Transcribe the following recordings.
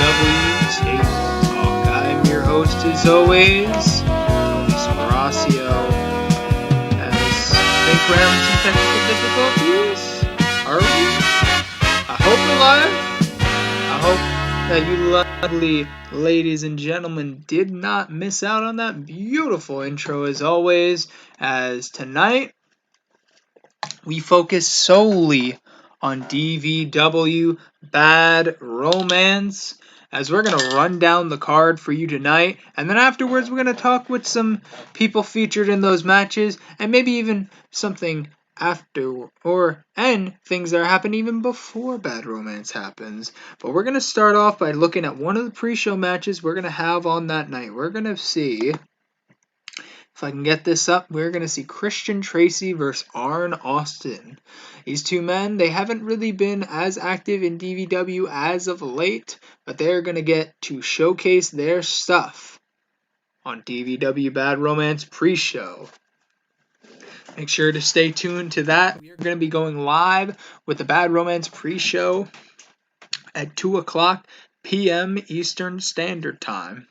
DVW Table Talk. I'm your host as always, Tony Sparacio. As I think we're having some technical difficulties. Are we? I hope we're live. I hope that you lovely ladies and gentlemen did not miss out on that beautiful intro as always, as tonight we focus solely on DVW Bad Romance, as we're going to run down the card for you tonight, and then afterwards we're going to talk with some people featured in those matches, and maybe even something after, and things that happen even before Bad Romance happens. But we're going to start off by looking at one of the pre-show matches we're going to have on that night. We're going to see, if I can get this up, we're going to see Christian Tracy versus Arn Austin. These two men, they haven't really been as active in DVW as of late, but they're going to get to showcase their stuff on DVW Bad Romance pre-show. Make sure to stay tuned to that. We're going to be going live with the Bad Romance pre-show at 2 o'clock p.m. Eastern Standard Time,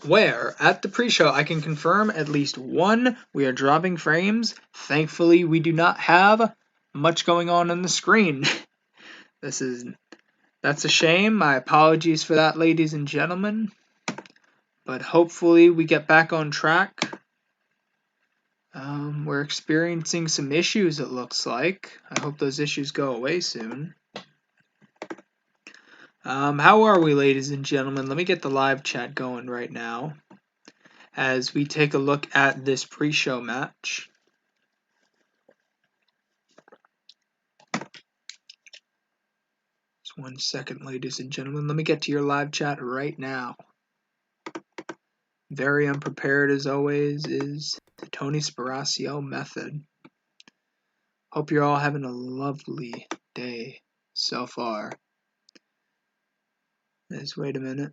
where at the pre-show I can confirm at least one, we are dropping frames. Thankfully, we do not have much going on the screen. That's a shame. My apologies for that, ladies and gentlemen. But hopefully we get back on track. We're experiencing some issues, it looks like. I hope those issues go away soon. How are we, ladies and gentlemen? Let me get the live chat going right now as we take a look at this pre-show match. Just 1 second, ladies and gentlemen. Let me get to your live chat right now. Very unprepared as always is the Tony Sparacio method. Hope you're all having a lovely day so far. Just wait a minute.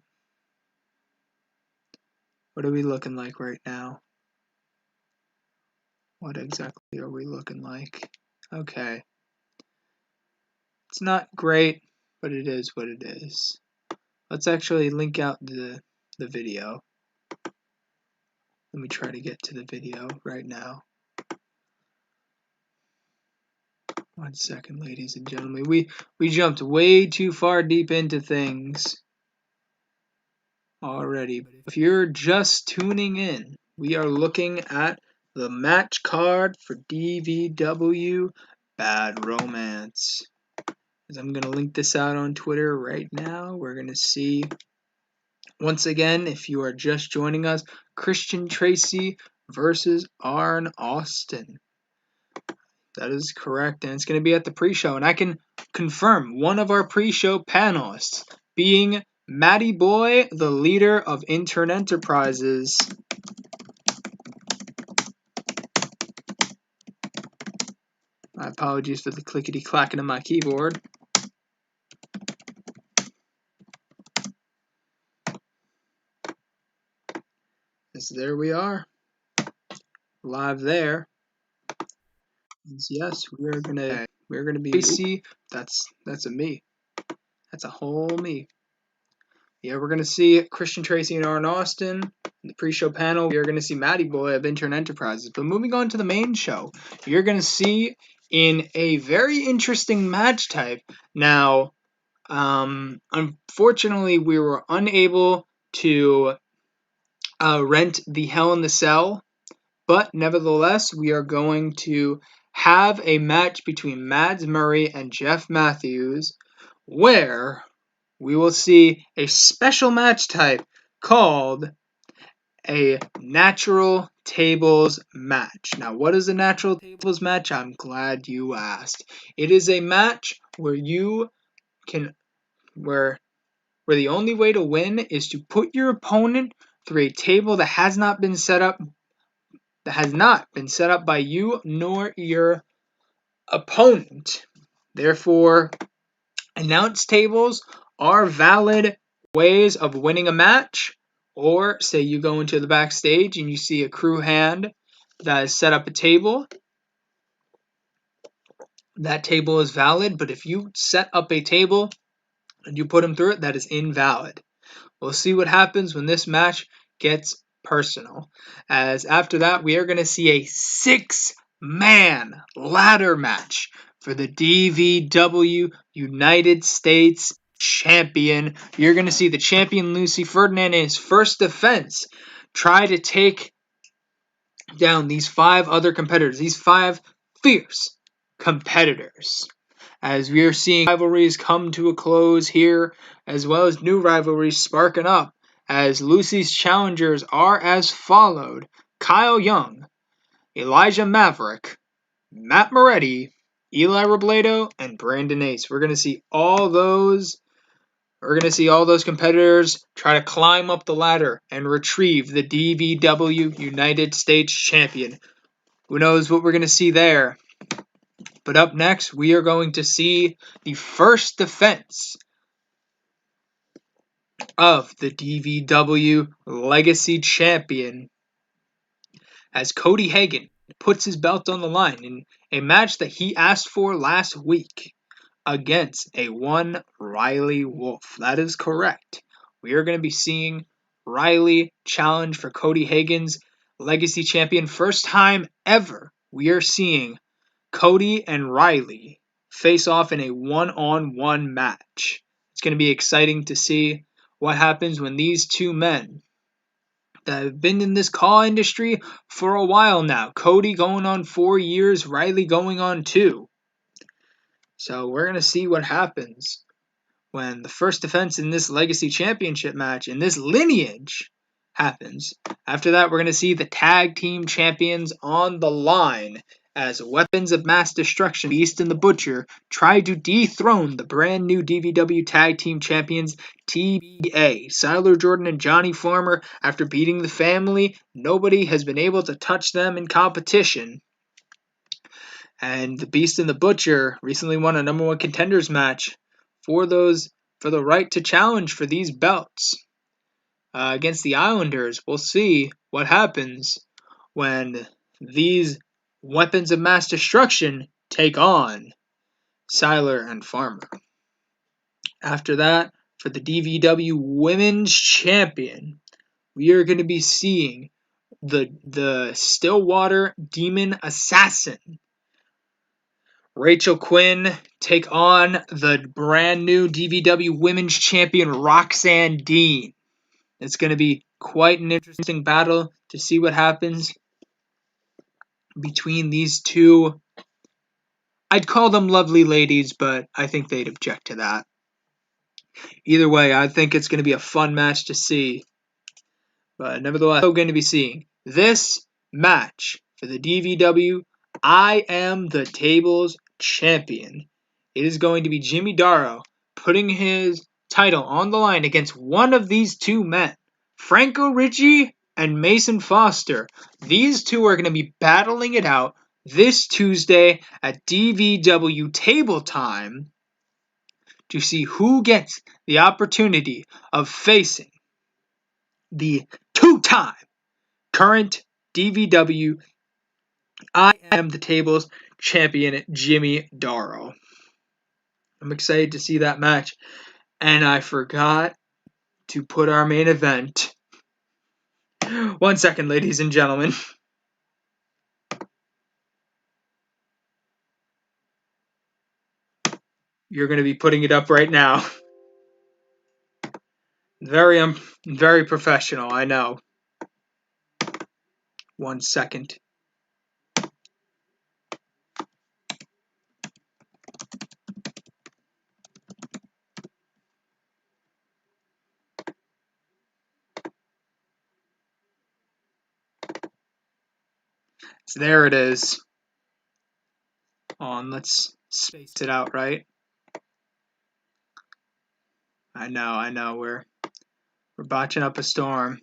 What are we looking like right now? What exactly are we looking like? Okay. It's not great, but it is what it is. Let's actually link out the video. Let me try to get to the video right now. 1 second, ladies and gentlemen. We jumped way too far deep into things already. If you're just tuning in, we are looking at the match card for DVW Bad Romance. As I'm going to link this out on Twitter right now, we're going to see, once again, if you are just joining us, Christian Tracy versus Arn Austin. That is correct, and it's going to be at the pre-show. And I can confirm one of our pre-show panelists being Matty Boy, the leader of Intern Enterprises. My apologies for the clickety-clacking of my keyboard. So there we are, live there. Yes, we're gonna be see. That's a me. That's a whole me. Yeah, we're gonna see Christian Tracy and Arn Austin in the pre-show panel. We are gonna see Matty Boy of Intern Enterprises. But moving on to the main show, you're gonna see in a very interesting match type. Now, unfortunately, we were unable to rent the Hell in the Cell, but nevertheless, we are going to have a match between Mads Murray and Jeff Matthews, where we will see a special match type called a natural tables match. Now, what is a natural tables match? I'm glad you asked. It is a match where where the only way to win is to put your opponent through a table that has not been set up by you nor your opponent. Therefore, announce tables are valid ways of winning a match. Or say you go into the backstage and you see a crew hand that has set up a table. That table is valid, but if you set up a table and you put him through it, that is invalid. We'll see what happens when this match gets personal. As after that, we are going to see a 6-man ladder match for the DVW United States Champion. You're going to see the champion Lucy Ferdinand in his first defense try to take down these 5 other competitors, these 5 fierce competitors. As we are seeing rivalries come to a close here, as well as new rivalries sparking up, as Lucy's challengers are as followed: Kyle Young, Elijah Maverick, Matt Moretti, Eli Robledo, and Brandon Ace. We're going to see all those competitors try to climb up the ladder and retrieve the DVW United States Champion. Who knows what we're going to see there? But up next, we are going to see the first defense of the DVW Legacy Champion, as Cody Hagan puts his belt on the line in a match that he asked for last week against a one Riley Wolf. That is correct. We are going to be seeing Riley challenge for Cody Hagan's Legacy Champion. First time ever we are seeing Cody and Riley face off in a one-on-one match. It's going to be exciting to see what happens when these two men that have been in this call industry for a while now, Cody going on 4 years, Riley going on 2. So we're going to see what happens when the first defense in this Legacy Championship match, in this lineage, happens. After that, we're going to see the tag team champions on the line as Weapons of Mass Destruction, Beast and the Butcher, try to dethrone the brand new DVW Tag Team Champions, TBA. Siler Jordan and Johnny Farmer, after beating the family, nobody has been able to touch them in competition. And the Beast and the Butcher recently won a number 1 contenders match for the right to challenge for these belts against the Islanders. We'll see what happens when these Weapons of Mass Destruction take on Siler and Farmer. After that, for the DVW Women's Champion, we are going to be seeing the Stillwater Demon Assassin, Rachel Quinn, take on the brand new DVW Women's Champion, Roxanne Dean. It's going to be quite an interesting battle to see what happens between these two. I'd call them lovely ladies, but I think they'd object to that. Either way, I think it's going to be a fun match to see. But nevertheless, we're going to be seeing this match for the DVW I Am the Tables Champion. It is going to be Jimmy Darrow putting his title on the line against one of these two men, Franco Ricci and Mason Foster. These two are going to be battling it out this Tuesday at DVW Table Time to see who gets the opportunity of facing the 2-time current DVW I Am the Tables Champion, Jimmy Darrow. I'm excited to see that match. And I forgot to put our main event. 1 second, ladies and gentlemen. You're going to be putting it up right now. Very professional, I know. 1 second. So there it is. Let's space it out, right? I know, we're botching up a storm.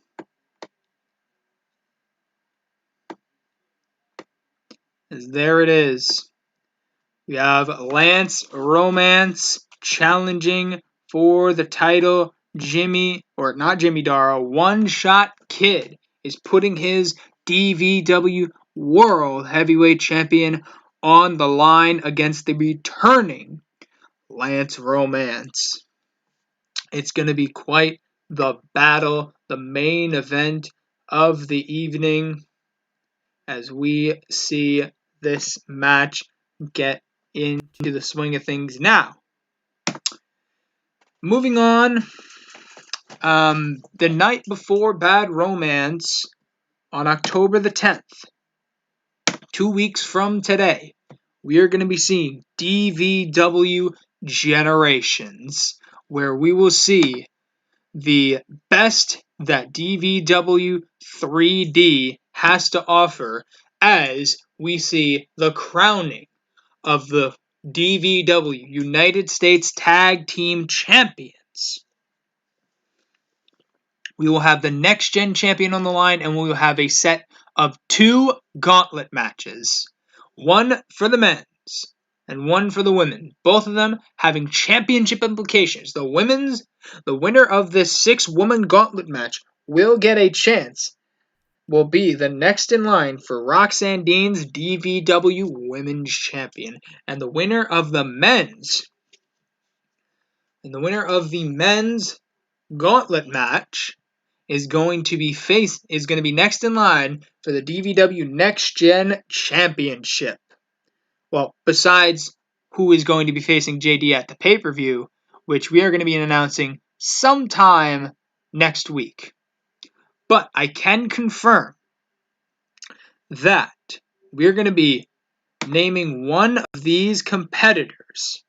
There it is. We have Lance Romance challenging for the title. Not Jimmy Darrow, One Shot Kid is putting his DVW World Heavyweight Champion on the line against the returning Lance Romance. It's going to be quite the battle, the main event of the evening, as we see this match get into the swing of things now. Moving on, the night before Bad Romance, on October the 10th, 2 weeks from today, we are going to be seeing DVW Generations, where we will see the best that DVW 3D has to offer, as we see the crowning of the DVW United States Tag Team Champions. We will have the Next Gen Champion on the line, and we will have a set of 2 gauntlet matches. One for the men's and one for the women. Both of them having championship implications. The winner of this 6-woman gauntlet match will get a chance, will be the next in line for Roxanne Dean's DVW Women's Champion. And the winner of the men's gauntlet match is going to be next in line for the DVW Next Gen Championship. Well, besides who is going to be facing JD at the pay-per-view, which we are going to be announcing sometime next week. But I can confirm that we're going to be naming one of these competitors.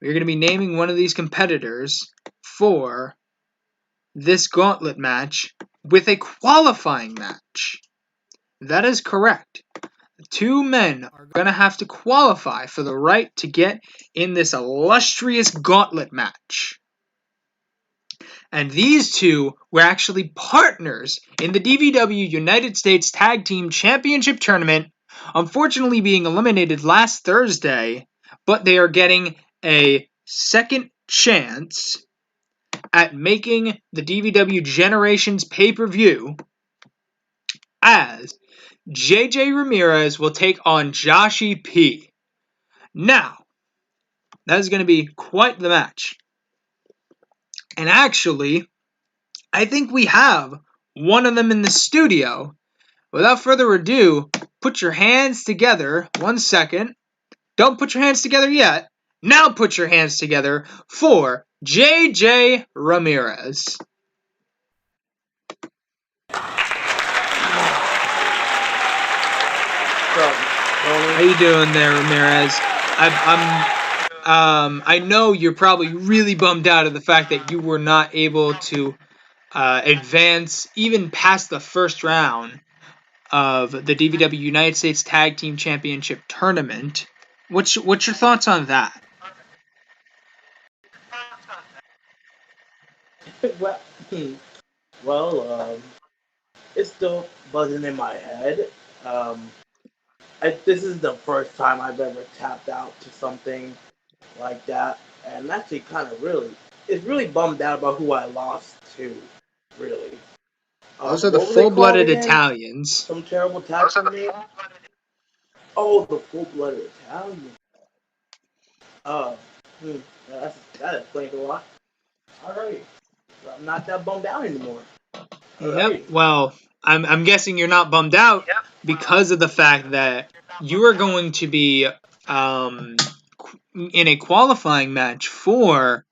We're going to be naming one of these competitors for this gauntlet match with a qualifying match. That is correct. The 2 men are going to have to qualify for the right to get in this illustrious gauntlet match. And these 2 were actually partners in the DVW United States Tag Team Championship Tournament, unfortunately being eliminated last Thursday, but they are getting a second chance at making the DVW Generations pay-per-view, as JJ Ramirez will take on Joshy P. Now, that is going to be quite the match. And actually, I think we have one of them in the studio. Without further ado, put your hands together. 1 second. Don't put your hands together yet. Now put your hands together for JJ Ramirez. How you doing there, Ramirez? I know you're probably really bummed out of the fact that you were not able to advance even past the first round of the DVW United States Tag Team Championship Tournament. What's your thoughts on that? well, it's still buzzing in my head. This is the first time I've ever tapped out to something like that, and actually it's really bummed out about who I lost to, really. Those are the What were they called full-blooded again? Italians. Some terrible tag team name? Oh, the full-blooded Italian. Uh, that explains a lot. Alright. I'm not that bummed out anymore. Yep. Well, I'm guessing you're not bummed out because of the fact that you are going to be in a qualifying match for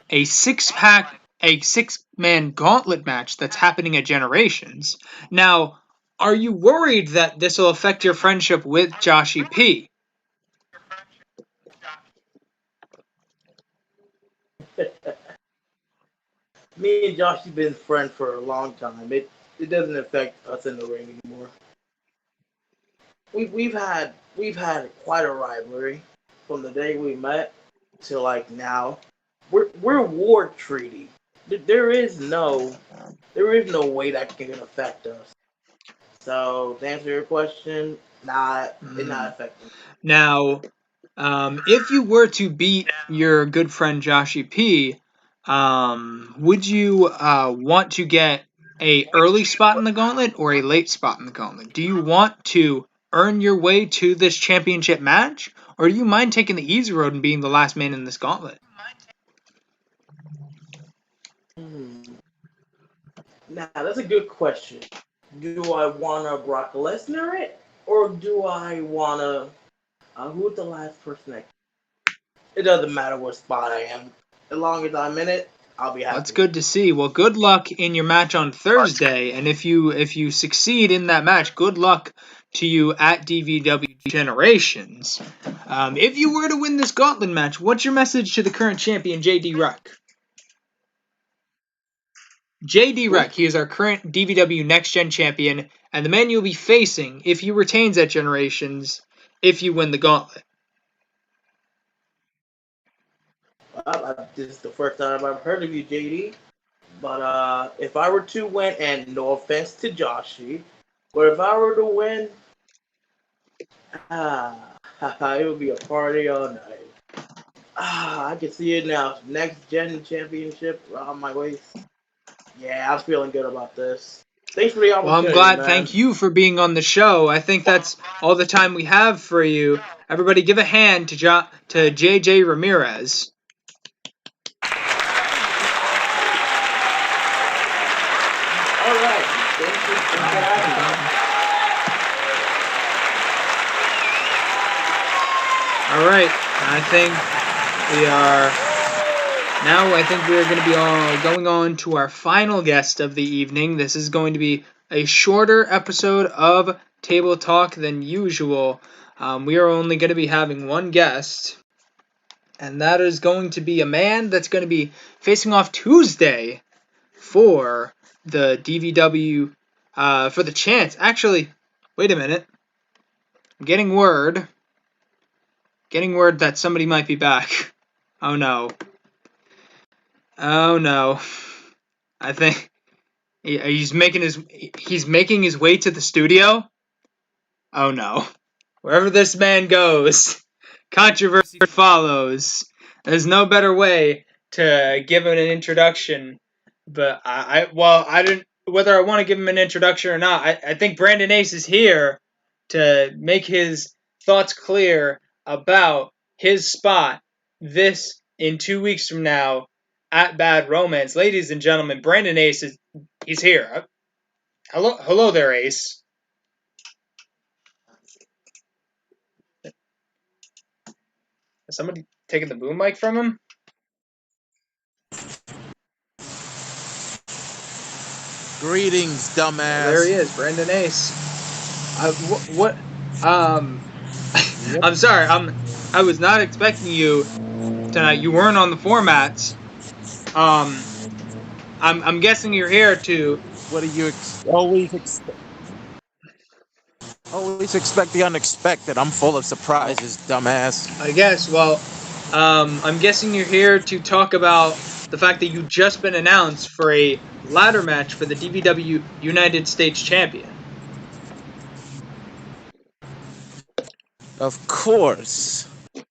a 6-man gauntlet match that's happening at Generations. Now, are you worried that this will affect your friendship with Joshy P? Me and Josh have been friends for a long time. It doesn't affect us in the ring anymore. We've had quite a rivalry from the day we met to like now. We're war treaty. There is no way that can affect us. So to answer your question, it's not affecting. Now, if you were to beat your good friend Joshy P, would you want to get a early spot in the gauntlet or a late spot in the gauntlet? Do you want to earn your way to this championship match, or do you mind taking the easy road and being the last man in this gauntlet? Now, that's a good question. Do I want to Brock Lesnar it? Or do I want to... who's the last person that... It doesn't matter what spot I am. As long as I'm in it, I'll be happy. That's good to see. Well, good luck in your match on Thursday, and if you succeed in that match, good luck to you at DVW Generations. If you were to win this gauntlet match, what's your message to the current champion, JD Ruck? JD Ruck, he is our current DVW Next Gen champion, and the man you'll be facing if he retains at Generations, if you win the gauntlet. This is the first time I've heard of you, JD. But if I were to win, and no offense to Joshy, but if I were to win, it would be a party all night. I can see it now. Next Gen Championship around my waist. Yeah, I'm feeling good about this. Thanks for the opportunity, Well, I'm glad. man. Thank you for being on the show. I think that's all the time we have for you. Everybody, give a hand to JJ Ramirez. All right. Thank you for having me. All right. I think we are going to be going on to our final guest of the evening. This is going to be a shorter episode of Table Talk than usual. We are only going to be having one guest, and that is going to be a man that's going to be facing off Tuesday for the DVW, for the chance. Actually, wait a minute. I'm getting word that somebody might be back. Oh no. I think he's making his way to the studio. Oh no. Wherever this man goes, controversy follows. There's no better way to give him an introduction. But I didn't, whether I want to give him an introduction or not, I think Brandon Ace is here to make his thoughts clear about his spot in 2 weeks from now at Bad Romance. Ladies and gentlemen, Brandon Ace he's here. Hello there, Ace. Is somebody taking the boom mic from him? Greetings, dumbass. There he is, Brandon Ace. I'm sorry. I was not expecting you tonight. You weren't on the formats. I'm guessing you're here to. What do you always expect? Always expect the unexpected. I'm full of surprises, dumbass. I guess. Well, I'm guessing you're here to talk about the fact that you've just been announced for a ladder match for the DVW United States Champion. Of course.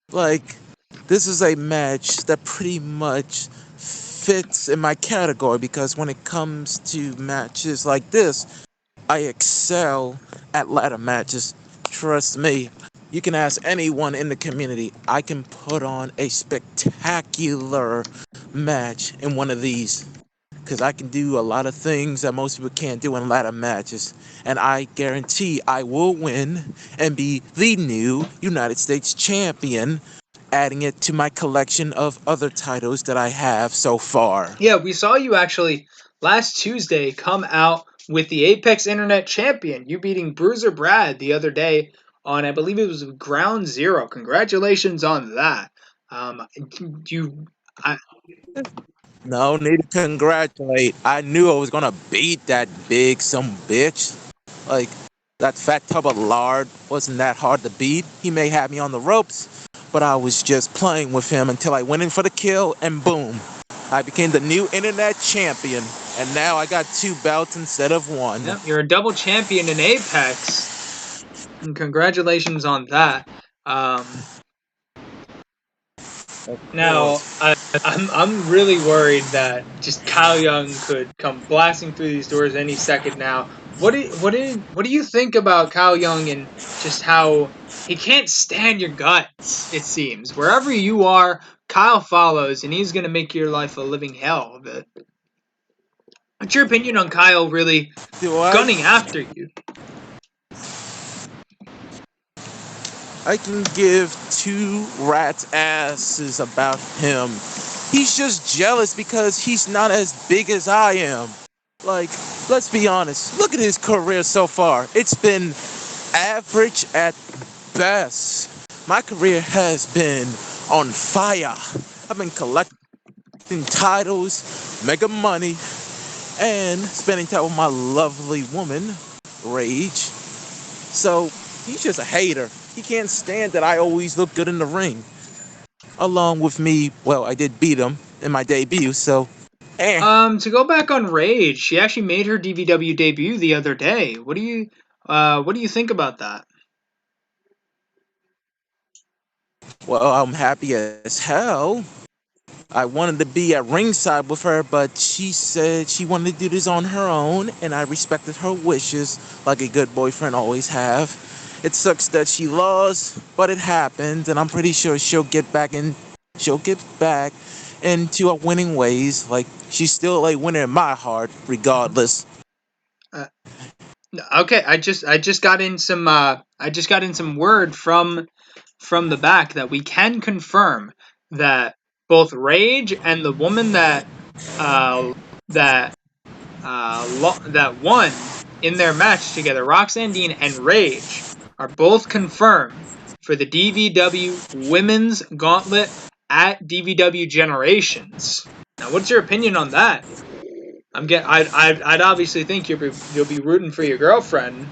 This is a match that pretty much fits in my category because when it comes to matches like this, I excel at ladder matches. Trust me. You can ask anyone in the community. I can put on a spectacular match in one of these. Because I can do a lot of things that most people can't do in ladder matches. And I guarantee I will win and be the new United States champion, adding it to my collection of other titles that I have so far. Yeah, we saw you actually last Tuesday come out with the Apex Internet Champion. You beating Bruiser Brad the other day on, I believe it was Ground Zero. Congratulations on that. No need to congratulate. I knew I was gonna beat that big some bitch. That fat tub of lard wasn't that hard to beat. He may have me on the ropes, but I was just playing with him until I went in for the kill, and boom. I became the new internet champion, and now I got 2 belts instead of 1. Yep, you're a double champion in Apex. And congratulations on that. Now, I'm really worried that just Kyle Young could come blasting through these doors any second now. What do you think about Kyle Young and just how he can't stand your guts? It seems wherever you are, Kyle follows, and he's gonna make your life a living hell of it. What's your opinion on Kyle really gunning after you? I can give two rat's asses about him. He's just jealous because he's not as big as I am. Like, let's be honest. Look at his career so far. It's been average at best. My career has been on fire. I've been collecting titles, making money, and spending time with my lovely woman, Rage. So, he's just a hater. He can't stand that I always look good in the ring. Along with me, well, I did beat him in my debut, so To go back on Rage, she actually made her DVW debut the other day. What do you think about that? Well, I'm happy as hell. I wanted to be at ringside with her, but she said she wanted to do this on her own, and I respected her wishes like a good boyfriend always have. It sucks that she lost, but it happened, and I'm pretty sure she'll get back into her winning ways. Like, she's still a winner in my heart, regardless. Okay, I just got in some word from the back that we can confirm that both Rage and the woman that won in their match together, Roxanne Dean and Rage, are both confirmed for the DVW Women's Gauntlet at DVW Generations. Now, what's your opinion on that? I'd obviously think you'll be rooting for your girlfriend.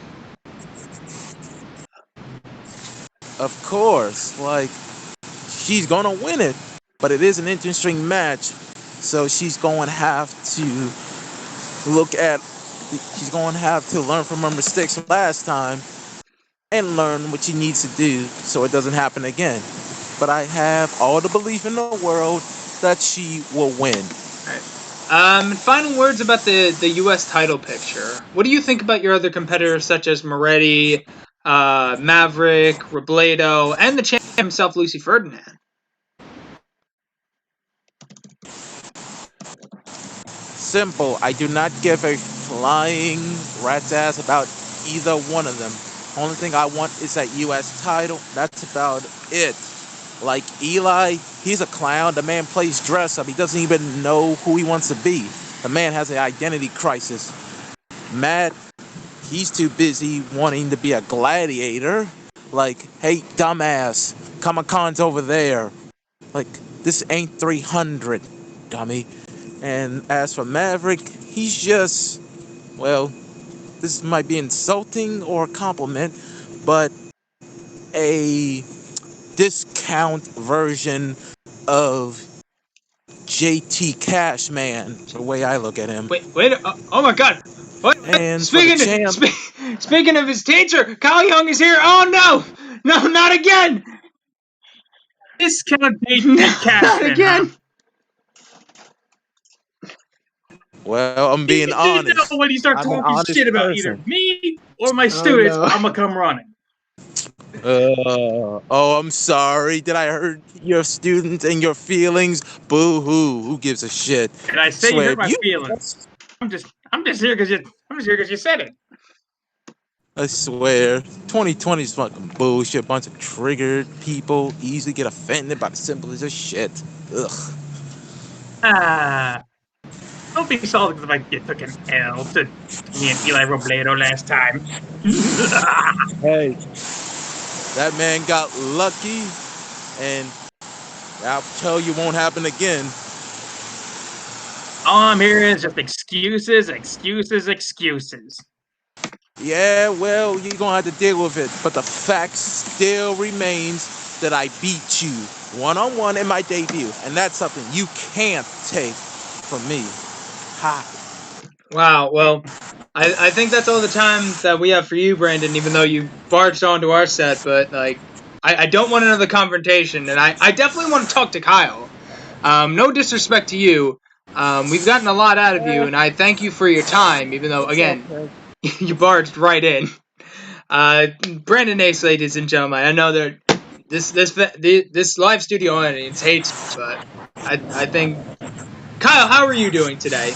Of course, like, she's gonna win it, but it is an interesting match, so she's going to have to learn from her mistakes from last time and learn what she needs to do so it doesn't happen again. But I have all the belief in the world that she will win. Final words about the U.S. title picture. What do you think about your other competitors such as Moretti, Maverick, Robledo, and the champ himself, Lucy Ferdinand? Simple. I do not give a flying rat's ass about either one of them. Only thing I want is that U.S. title. That's about it. Like Eli, he's a clown. The man plays dress up. He doesn't even know who he wants to be. The man has an identity crisis. Matt, he's too busy wanting to be a gladiator. Like, hey, dumbass, Comic-Con's over there. Like, this ain't 300, dummy. And as for Maverick, he's just, well, this might be insulting or a compliment, but a discount version of JT Cashman, the way I look at him. Wait, oh my god. What? And speaking of his teacher, Kyle Young is here. Oh no, not again. Discount JT Cashman. Not again. Huh? Well, I'm being honest. You know when you start talking shit about either me or my students, I'm gonna come running. I'm sorry. Did I hurt your students and your feelings? Boo-hoo. Who gives a shit? And I say you hurt my feelings. I'm just here because you said it. I swear, 2020 is fucking bullshit. Bunch of triggered people easily get offended by the simplest of shit. Ugh. Don't be salty because I took an L to me and Eli Robledo last time. Hey, that man got lucky, and I'll tell you won't happen again. All I'm hearing is just excuses. Yeah, well, you're gonna have to deal with it, but the fact still remains that I beat you one-on-one in my debut, and that's something you can't take from me. Ha. Wow, well, I think that's all the time that we have for you, Brandon, even though you barged onto our set, but, like, I don't want another confrontation, and I definitely want to talk to Kyle. No disrespect to you. We've gotten a lot out of you, and I thank you for your time, even though, again, you barged right in. Brandon Ace, ladies and gentlemen, I know that this live studio audience hates me, but I think... Kyle, how are you doing today?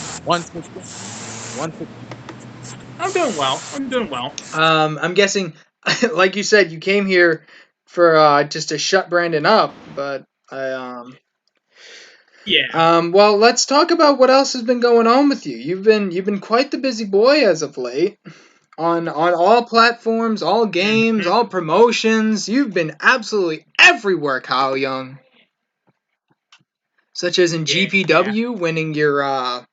I'm doing well. I'm doing well. I'm guessing, like you said, you came here for just to shut Brandon up, but Yeah. well, let's talk about what else has been going on with you. You've been quite the busy boy as of late. On all platforms, all games, Mhm. all promotions. You've been absolutely everywhere, Kyle Young. Such as in Yeah. GPW,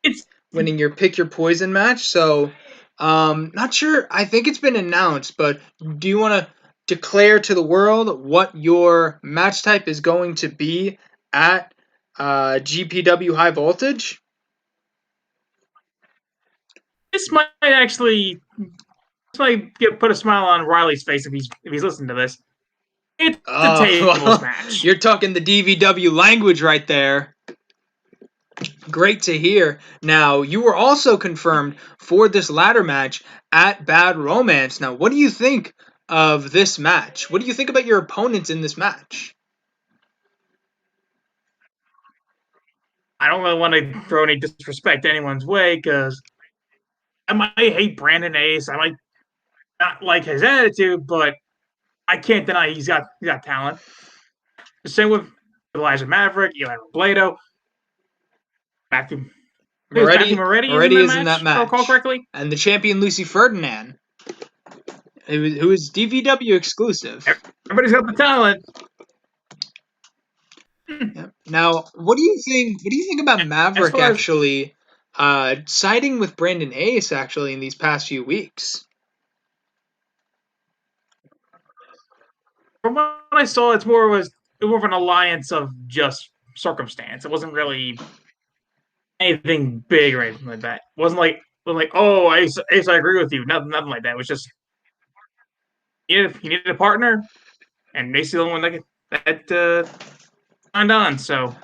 It's winning your pick your poison match. So, not sure. I think it's been announced, but do you want to declare to the world what your match type is going to be at GPW High Voltage? this might actually put a smile on Riley's face if he's listening to this. It's a Oh, tables well, match. you're talking the DVW language right there. Great to hear. Now, you were also confirmed for this ladder match at Bad Romance. Now, what do you think of this match? What do you think about your opponents in this match? I don't really want to throw any disrespect anyone's way because I might hate Brandon Ace. I might not like his attitude, but I can't deny he's got talent. The same with Elijah Maverick, Eli Robledo, Matthew. It was Matthew Moretti is in Moretti that is in that match, if I recall match. correctly. And the champion Lucy Ferdinand, who is DVW exclusive. Everybody's got the talent. Yep. Now, what do you think? What do you think about As Maverick far as actually siding with Brandon Ace actually in these past few weeks? from what I saw, it's more of an alliance of just circumstance. It wasn't really anything big or anything like that. It wasn't like oh Ace, I agree with you. Nothing like that. It was just he needed a partner, and Ace is the only one that signed on. So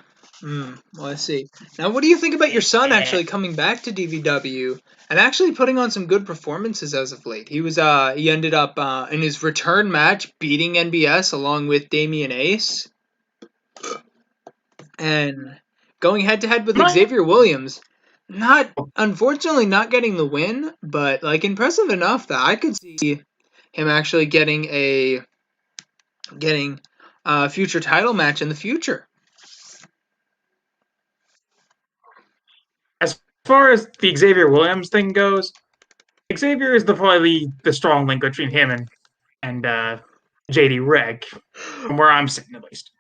Well, I see. Now, what do you think about your son yeah. actually coming back to DVW and actually putting on some good performances as of late? He ended up in his return match beating NBS along with Damian Ace and going head to head with Xavier Williams. Not unfortunately not getting the win, but like impressive enough that I could see him actually getting a future title match in the future. As far as the Xavier Williams thing goes, Xavier is probably the strong link between him and JD Reg, from where I'm sitting at least.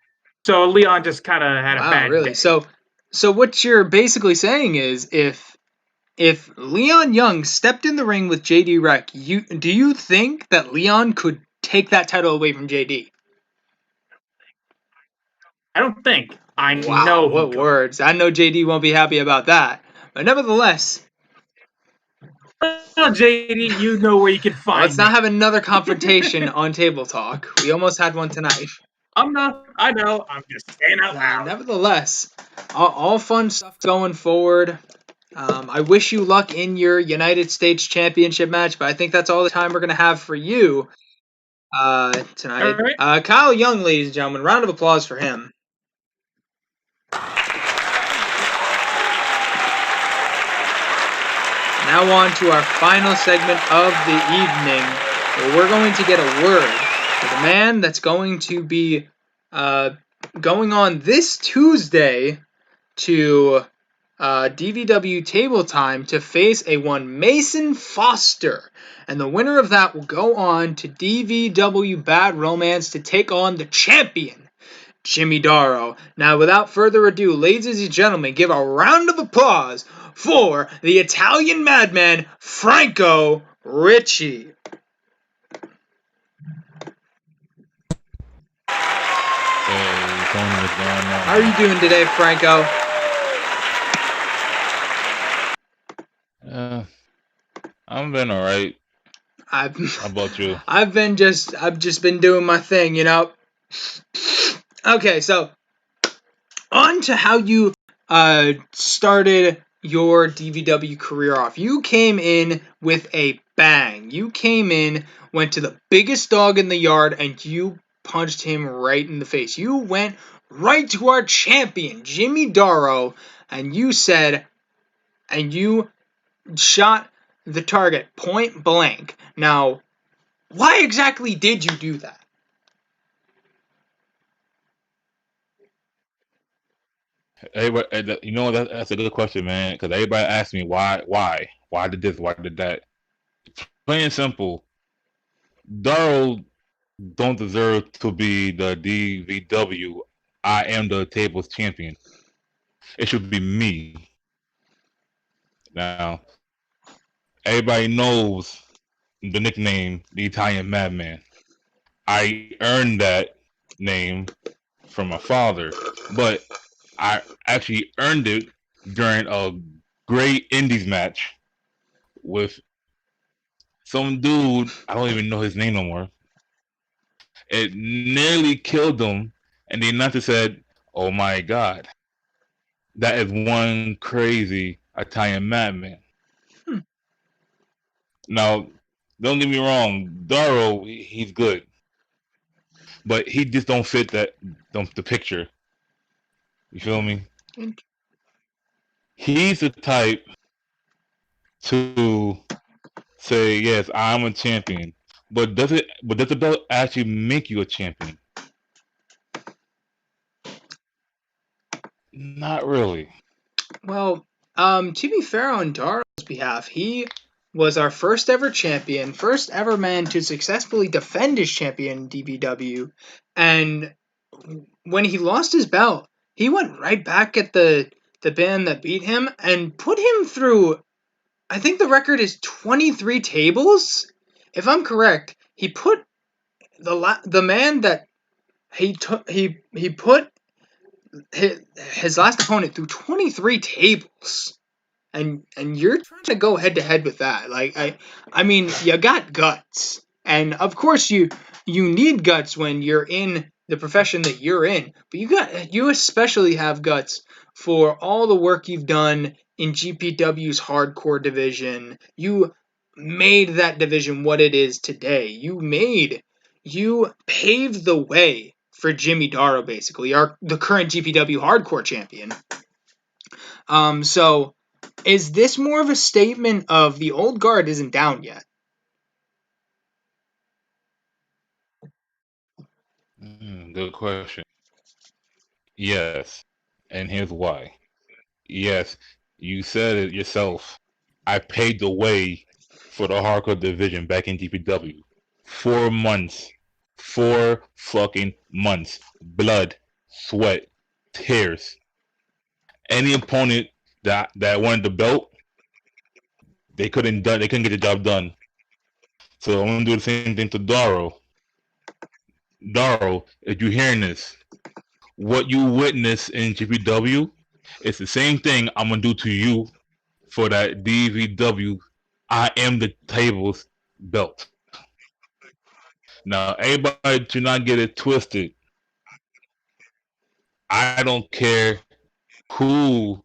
So Leon just kind of had a Wow, bad really? day. So what you're basically saying is if Leon Young stepped in the ring with JD Rec, do you think that Leon could take that title away from JD? I don't think. I Wow, know he what could. words. I know JD won't be happy about that. But nevertheless, Well, JD, you know where you can let's find not me. have another confrontation on Table Talk. We almost had one tonight. I'm not. I know. I'm just saying out loud. Nevertheless, all fun stuff going forward. I wish you luck in your United States Championship match, but I think that's all the time we're going to have for you All tonight. right. Kyle Young, ladies and gentlemen, round of applause for him. Now on to our final segment of the evening, where we're going to get a word with a man that's going to be going on this Tuesday to DVW Table Time to face a one Mason Foster. And the winner of that will go on to DVW Bad Romance to take on the champion, Jimmy Darrow. Now, without further ado, ladies and gentlemen, give a round of applause for the Italian madman, Franco Ricci. Hey, Tony, what's going on? How are you doing today, Franco? I'm been all right. How I've about you? I've just been doing my thing, you know. Okay, so on to how you started your DVW career off. You came in with a bang. You came in, went to the biggest dog in the yard, and you punched him right in the face. You went right to our champion, Jimmy Darrow, and you said, and you shot the target point blank. Now, why exactly did you do that? Everybody, you know, that's a good question, man. Because everybody asks me why did this, why did that. Plain and simple, Darrow don't deserve to be the DVW. I am the tables champion. It should be me. Now, everybody knows the nickname, the Italian Madman. I earned that name from my father, but I actually earned it during a great Indies match with some dude. I don't even know his name no more. It nearly killed him, and the announcer said, "Oh my God, that is one crazy Italian madman." Now, don't get me wrong, Darrow, he's good, but he just don't fit the picture. You feel me? He's the type to say, "Yes, I'm a champion," but does the belt actually make you a champion? Not really. Well, to be fair on Darrow's behalf, he was our first ever champion, first ever man to successfully defend his champion in DVW, and when he lost his belt, he went right back at the band that beat him and put him through. I think the record is 23 tables, if I'm correct. He put the man that he took he put his last opponent through 23 tables, and you're trying to go head to head with that. Like, I mean, you got guts, and of course you need guts when you're in the profession that you're in, but you especially have guts for all the work you've done in GPW's hardcore division. You made that division what it is today. You paved the way for Jimmy Darrow, basically, the current GPW hardcore champion. So is this more of a statement of the old guard isn't down yet? Good question. Yes, and here's why. Yes, you said it yourself. I paid the way for the hardcore division back in GPW. 4 months. 4 fucking months. Blood, sweat, tears. Any opponent that wanted the belt, they couldn't get the job done. So I'm gonna do the same thing to Darrow. Darrow, if you're hearing this, what you witness in GPW, it's the same thing I'm gonna do to you for that DVW I am the tables belt. Now, everybody do not get it twisted. I don't care who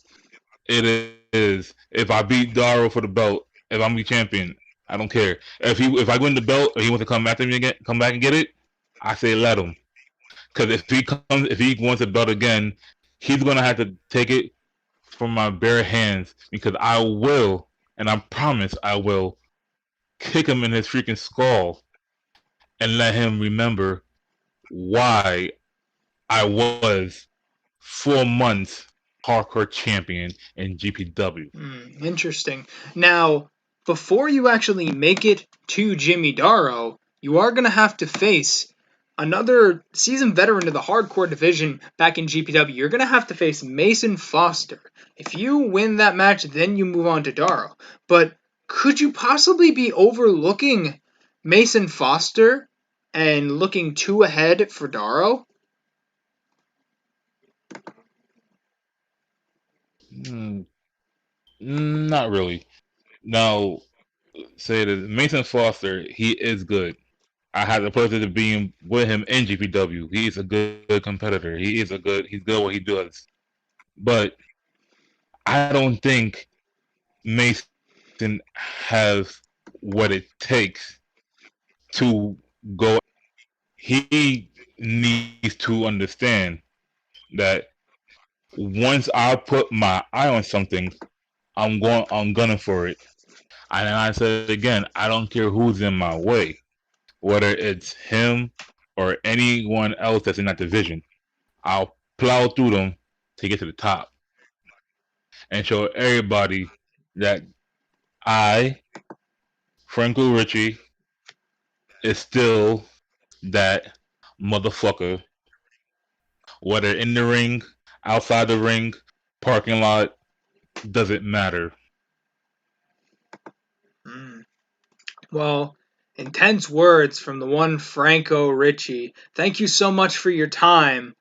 it is. If I beat Darrow for the belt, if I'm the champion, I don't care. If I win the belt, or he wants to come after me again, come back and get it, I say let him. Because if he wants a belt again, he's gonna have to take it from my bare hands, because I will, and I promise I will, kick him in his freaking skull and let him remember why I was 4 months hardcore champion in GPW. Interesting. Now, before you actually make it to Jimmy Darrow, you are going to have to face another seasoned veteran of the hardcore division back in GPW. You're going to have to face Mason Foster. If you win that match, then you move on to Darrow. But could you possibly be overlooking Mason Foster and looking too ahead for Darrow? Not really. Now, say that Mason Foster, he is good. I had the pleasure of being with him in GPW. He is a good competitor. He's good at what he does. But I don't think Mason has what it takes to go. He needs to understand that once I put my eye on something, I'm gunning for it. And I said it again, I don't care who's in my way, whether it's him or anyone else that's in that division. I'll plow through them to get to the top and show everybody that I, Franco Richie, is still that motherfucker. Whether in the ring, outside the ring, parking lot, doesn't matter. Well, intense words from the one Franco Richie. Thank you so much for your time,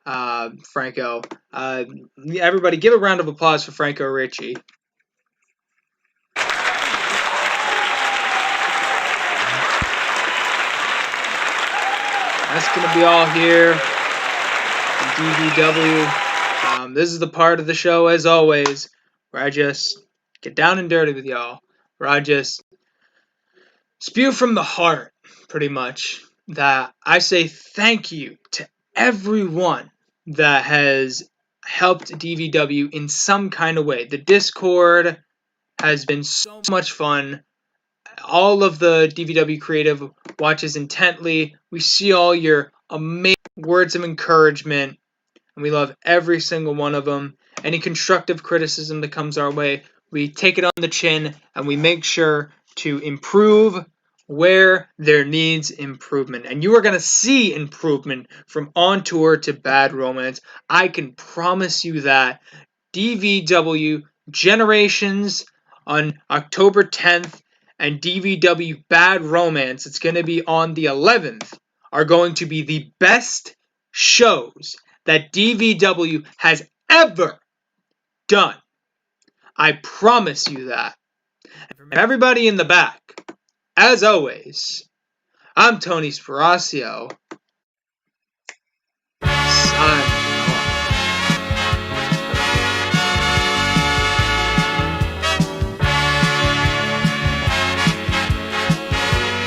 Franco. Everybody, give a round of applause for Franco Richie. That's going to be all here in DVW. This is the part of the show, as always, where I just get down and dirty with y'all. Where I just spew from the heart, pretty much, that I say thank you to everyone that has helped DVW in some kind of way. The Discord has been so much fun. All of the DVW creative watches intently. We see all your amazing words of encouragement, and we love every single one of them. Any constructive criticism that comes our way, we take it on the chin, and we make sure to improve where there needs improvement. And you are going to see improvement from On Tour to Bad Romance. I can promise you that. DVW Generations on October 10th and DVW Bad Romance, it's going to be on the 11th, are going to be the best shows that DVW has ever done. I promise you that. And from everybody in the back, as always, I'm Tony Sparacio,